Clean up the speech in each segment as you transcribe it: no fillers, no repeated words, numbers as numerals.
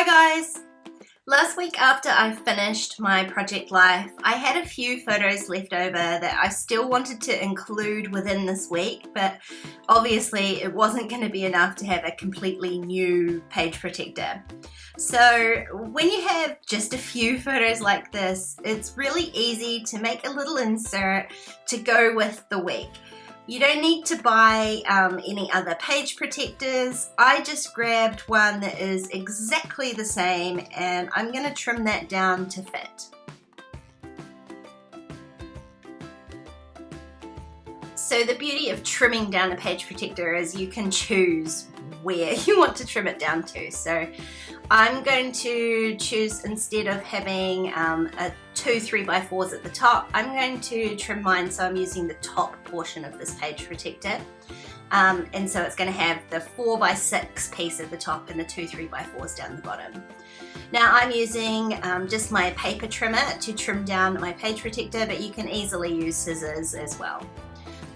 Hi guys! Last week after I finished my project life, I had a few photos left over that I still wanted to include within this week, but obviously it wasn't going to be enough to have a completely new page protector. So when you have just a few photos like this, it's really easy to make a little insert to go with the week. You don't need to buy any other page protectors. I just grabbed one that is exactly the same and I'm going to trim that down to fit. So the beauty of trimming down a page protector is you can choose where you want to trim it down to. So I'm going to choose, instead of having two 3x4s at the top, I'm going to trim mine so I'm using the top portion of this page protector. And so it's going to have the 4x6 piece at the top and the two 3x4s down the bottom. Now I'm using just my paper trimmer to trim down my page protector, but you can easily use scissors as well.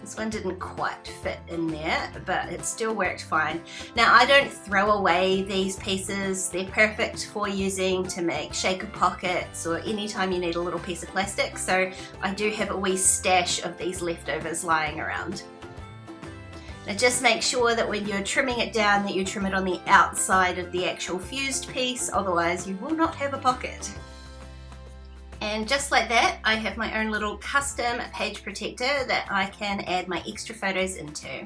This one didn't quite fit in there, but it still worked fine. Now I don't throw away these pieces. They're perfect for using to make shaker pockets or anytime you need a little piece of plastic. So I do have a wee stash of these leftovers lying around. Now just make sure that when you're trimming it down that you trim it on the outside of the actual fused piece, otherwise you will not have a pocket. And just like that, I have my own little custom page protector that I can add my extra photos into.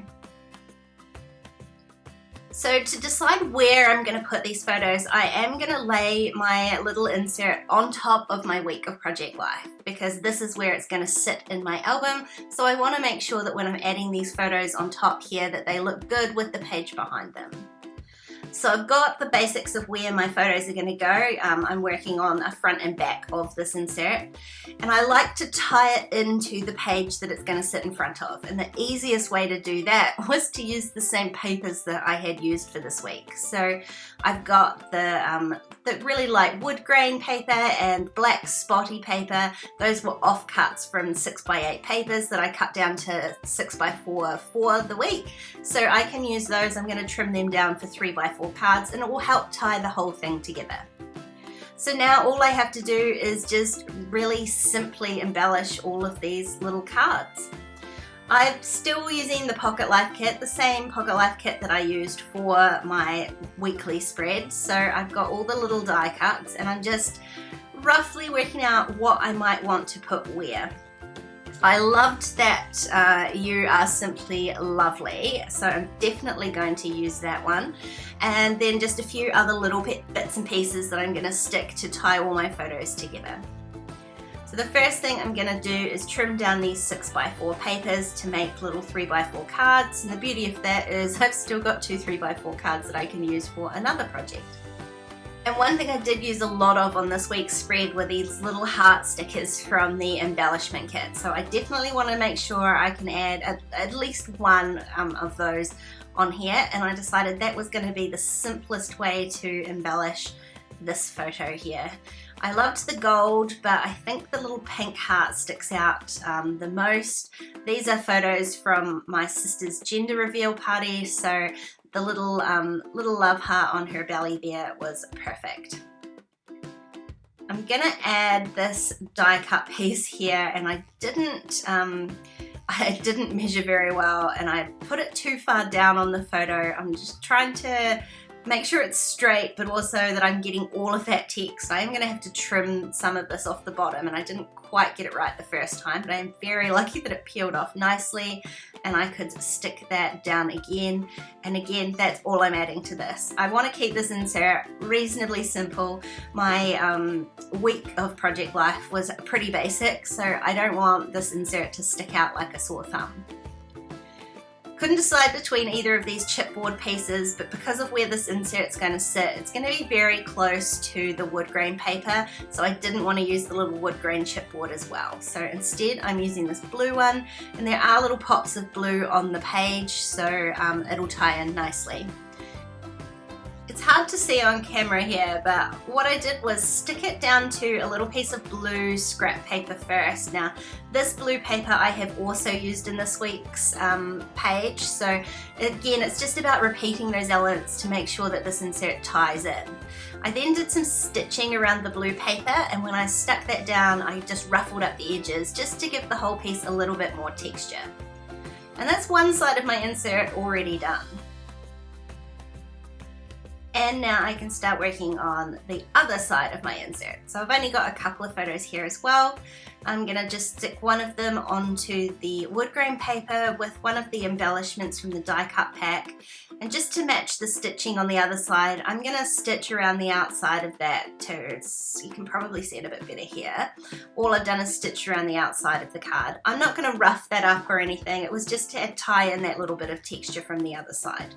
So to decide where I'm going to put these photos, I am going to lay my little insert on top of my week of project life, because this is where it's going to sit in my album. So I want to make sure that when I'm adding these photos on top here that they look good with the page behind them. So I've got the basics of where my photos are going to go. I'm working on a front and back of this insert, and I like to tie it into the page that it's going to sit in front of, and the easiest way to do that was to use the same papers that I had used for this week. So I've got the really light wood grain paper and black spotty paper. Those were offcuts from 6x8 papers that I cut down to 6x4 for the week. So I can use those. I'm going to trim them down for 3x4 cards, and it will help tie the whole thing together. So now all I have to do is just really simply embellish all of these little cards. I'm still using the Pocket Life kit, the same Pocket Life kit that I used for my weekly spread. So I've got all the little die cuts and I'm just roughly working out what I might want to put where. I loved that You Are Simply Lovely, so I'm definitely going to use that one. And then just a few other little bits and pieces that I'm going to stick to tie all my photos together. So the first thing I'm going to do is trim down these 6x4 papers to make little 3x4 cards, and the beauty of that is I've still got two 3x4 cards that I can use for another project. And one thing I did use a lot of on this week's spread were these little heart stickers from the embellishment kit. So I definitely want to make sure I can add at least one of those on here, and I decided that was going to be the simplest way to embellish this photo here. I loved the gold, but I think the little pink heart sticks out the most. These are photos from my sister's gender reveal party, so the little love heart on her belly there was perfect. I'm gonna add this die cut piece here, and I didn't measure very well, and I put it too far down on the photo. I'm just trying to make sure it's straight, but also that I'm getting all of that text. I am going to have to trim some of this off the bottom, and I didn't quite get it right the first time, but I'm very lucky that it peeled off nicely and I could stick that down again. And again, that's all I'm adding to this. I want to keep this insert reasonably simple. My week of project life was pretty basic, so I don't want this insert to stick out like a sore thumb. Couldn't decide between either of these chipboard pieces, but because of where this insert's going to sit, it's going to be very close to the wood grain paper, so I didn't want to use the little wood grain chipboard as well. So instead I'm using this blue one, and there are little pops of blue on the page, so it'll tie in nicely. It's hard to see on camera here, but what I did was stick it down to a little piece of blue scrap paper first. Now, this blue paper I have also used in this week's page, so again, it's just about repeating those elements to make sure that this insert ties in. I then did some stitching around the blue paper, and when I stuck that down, I just ruffled up the edges just to give the whole piece a little bit more texture. And that's one side of my insert already done. And now I can start working on the other side of my insert. So I've only got a couple of photos here as well. I'm gonna just stick one of them onto the wood grain paper with one of the embellishments from the die cut pack. And just to match the stitching on the other side, I'm gonna stitch around the outside of that too. You can probably see it a bit better here. All I've done is stitch around the outside of the card. I'm not gonna rough that up or anything. It was just to tie in that little bit of texture from the other side.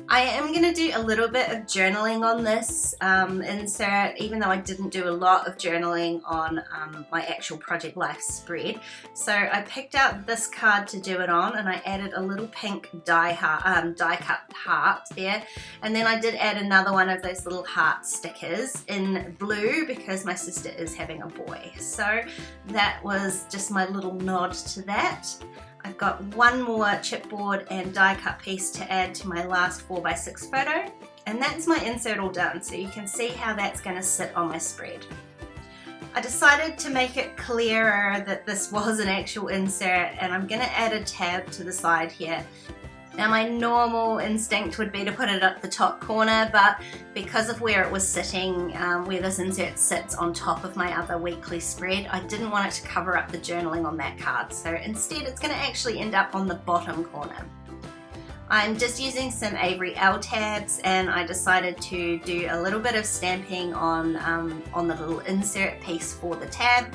I am going to do a little bit of journaling on this insert, even though I didn't do a lot of journaling on my actual Project Life spread. So I picked out this card to do it on, and I added a little pink die cut heart there, and then I did add another one of those little heart stickers in blue because my sister is having a boy. So that was just my little nod to that. I've got one more chipboard and die cut piece to add to my last 4x6 photo, and that's my insert all done, so you can see how that's going to sit on my spread. I decided to make it clearer that this was an actual insert, and I'm going to add a tab to the side here. Now, my normal instinct would be to put it at the top corner, but because of where it was sitting, where this insert sits on top of my other weekly spread, I didn't want it to cover up the journaling on that card. So instead, it's going to actually end up on the bottom corner. I'm just using some Avery L tabs, and I decided to do a little bit of stamping on the little insert piece for the tab.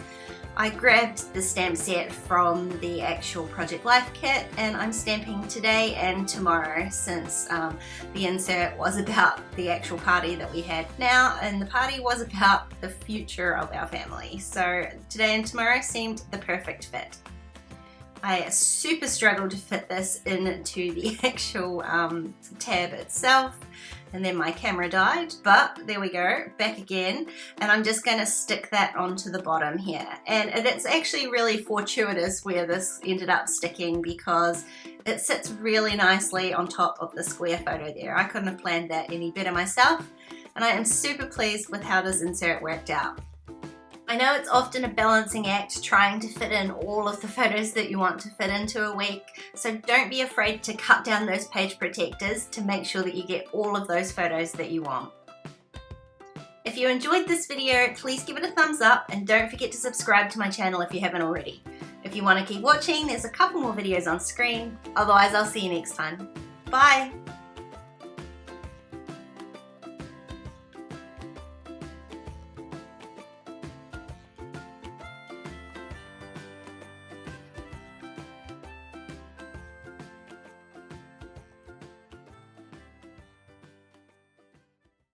I grabbed the stamp set from the actual Project Life kit, and I'm stamping today and tomorrow since the insert was about the actual party that we had now, and the party was about the future of our family. So today and tomorrow seemed the perfect fit. I super struggled to fit this into the actual tab itself, and then my camera died, but there we go, back again, and I'm just going to stick that onto the bottom here. And it's actually really fortuitous where this ended up sticking because it sits really nicely on top of the square photo there. I couldn't have planned that any better myself, and I am super pleased with how this insert worked out. I know it's often a balancing act trying to fit in all of the photos that you want to fit into a week, so don't be afraid to cut down those page protectors to make sure that you get all of those photos that you want. If you enjoyed this video, please give it a thumbs up, and don't forget to subscribe to my channel if you haven't already. If you want to keep watching, there's a couple more videos on screen. Otherwise, I'll see you next time. Bye!